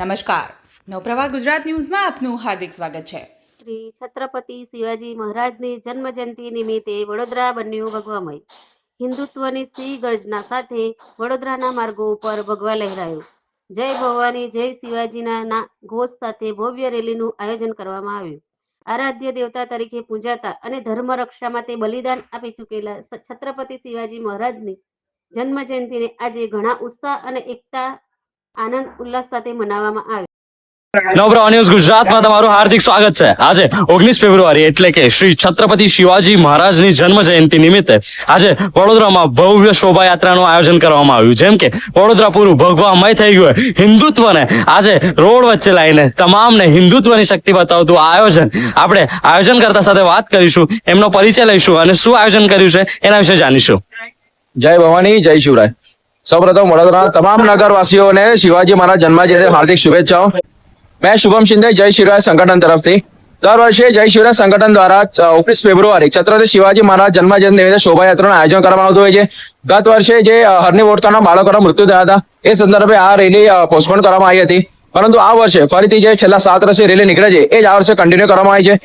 નમસ્કાર, નવપ્રવાહ ગુજરાત ન્યૂઝમાં આપનું હાર્દિક સ્વાગત છે. શ્રી છત્રપતિ શિવાજી મહારાજની જન્મજયંતિ નિમિત્તે વડોદરા બન્યું ભગવામય. હિન્દુત્વની સિંહ ગર્જના સાથે વડોદરાના માર્ગો ઉપર ભગવા લહેરાયો. જય ભવાની જય શિવાજીના ઘોષ સાથે ભવ્ય રેલીનું આયોજન કરવામાં આવ્યું. આરાધ્ય દેવતા તરીકે પૂજાતા અને ધર્મ રક્ષા માટે બલિદાન આપી ચૂકેલા છત્રપતિ શિવાજી મહારાજની જન્મજયંતિને આજે ઘણા ઉત્સાહ અને એકતા આનંદ ઉલ્લાસ સાથે મનાવવામાં આવે. નવપ્રવાહ ન્યૂઝ ગુજરાતમાં તમારું હાર્દિક સ્વાગત છે. આજે 19 ફેબ્રુઆરી એટલે કે શ્રી છત્રપતિ શિવાજી મહારાજની જન્મ જયંતિ નિમિત્તે આજે વડોદરામાં ભવ્ય શોભાયાત્રાનું આયોજન કરવામાં આવ્યું. જેમ કે વડોદરા પૂરું ભગવામય થઈ ગયું. હિન્દુત્વને આજે રોડ વચ્ચે લાવીને તમામને હિન્દુત્વની શક્તિ બતાવતું આયોજન આપણે આયોજન કરતા સાથે વાત કરીશું, એમનો પરિચય લઈશું અને શું આયોજન કર્યું છે એના વિશે જાણીશું. જય ભવાની જય શિવરાય. સૌપ્રથમ વડોદરા તમામ નગરવાસીઓને શિવાજી મહારાજ જન્મજયંતિ હાર્દિક શુભેચ્છાઓ. मैं शुभम शिंदे जय शिवराय संगठन तरफ थी दर वर्षे जय शिवराय संगठन द्वारा 19 फेब्रुआरी छत्रपति शिवाजी महाराज जन्मजयंति निमित्ते शोभायात्राનું આયોજન કરવામાં આવતું હોય છે. ગત વર્ષે જે હરની વોડકાના બાળકોના મૃત્યુ થયા હતા એ સંદર્ભે આ રેલી પોસ્ટપોન કરવામાં આવી હતી, પરંતુ આ વર્ષે ફરીથી જે છેલ્લા 7 વર્ષે રેલી નીકળે છે એ જ આ વર્ષે કન્ટિન્યુ કરવામાં આવી છે.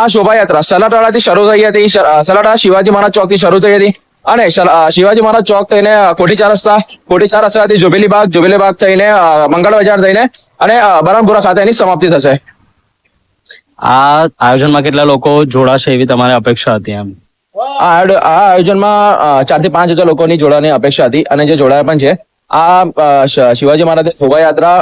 આ શોભાયાત્રા સલાટાથી શરૂ થઈ હતી. સલાટા શિવાજી મહારાજ ચોકથી શરૂ થઈ હતી અને શિવાજી મહારાજ ચોક થઈને કોઠી ચાર રસ્તાથી જોબેલી બાગ થઈને મંગળ બજાર થઈને અને બરમપુરા ખાતે એની સમાપ્તિ થશે. આ આયોજનમાં કેટલા લોકો જોડાશે એવી તમારી અપેક્ષા હતી? એમ આ આયોજનમાં 4 થી 5 હજાર લોકોની જોડાવાની અપેક્ષા હતી અને જે જોડાયા પણ છે. આ શિવાજી મહારાજ શોભાયાત્રા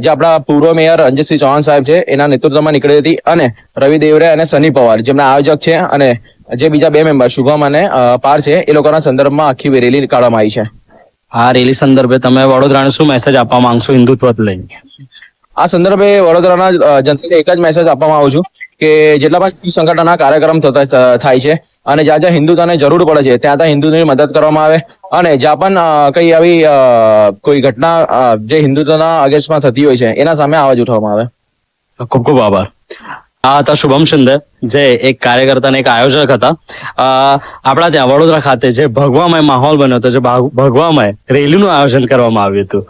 જે આપણા પૂર્વ મેયર રણજીતસિંહ ચૌહાણ સાહેબ છે એના નેતૃત્વમાં નીકળી હતી અને રવિ દેવરે અને સની પવાર જેમના આયોજક છે અને જે બીજા 2 મેમ્બર શુભમ અને પાર છે એ લોકોના સંદર્ભમાં આખી રેલી કાઢવામાં આવી છે. આ રેલી સંદર્ભે તમે વડોદરાને શું મેસેજ આપવા માંગશો હિન્દુત્વ લઈને? આ સંદર્ભે વડોદરાના જનતાને એક જ મેસેજ આપવામાં આવું છું કે જેટલા પણ સંગઠનના કાર્યક્રમ થાય છે અને જ્યાં જ્યાં હિન્દુત્વને જરૂર પડે છે ત્યાં હિન્દુત્વની મદદ કરવામાં આવે અને જ્યાં પણ કઈ આવી કોઈ ઘટના જે હિન્દુત્વના અગેન્સ્ટમાં થતી હોય છે એના સામે અવાજ ઉઠાવવામાં આવે. ખૂબ ખૂબ આભાર. આ હતા શુભમ શિંદે, જે એક કાર્યકર્તા અને એક આયોજક હતા. આપણા ત્યાં વડોદરા ખાતે જે ભગવામય માહોલ બન્યો હતો, જે ભગવામય રેલીનું આયોજન કરવામાં આવ્યું હતું,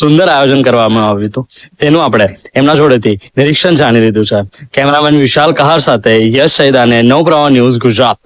સુંદર આયોજન કરવામાં આવ્યું હતું, તેનું આપણે એમના જોડેથી નિરીક્ષણ જાણી લીધું છે. કેમેરામેન વિશાલ કહાર સાથે યશ સૈદાને નવપ્રવાહ ન્યૂઝ ગુજરાત.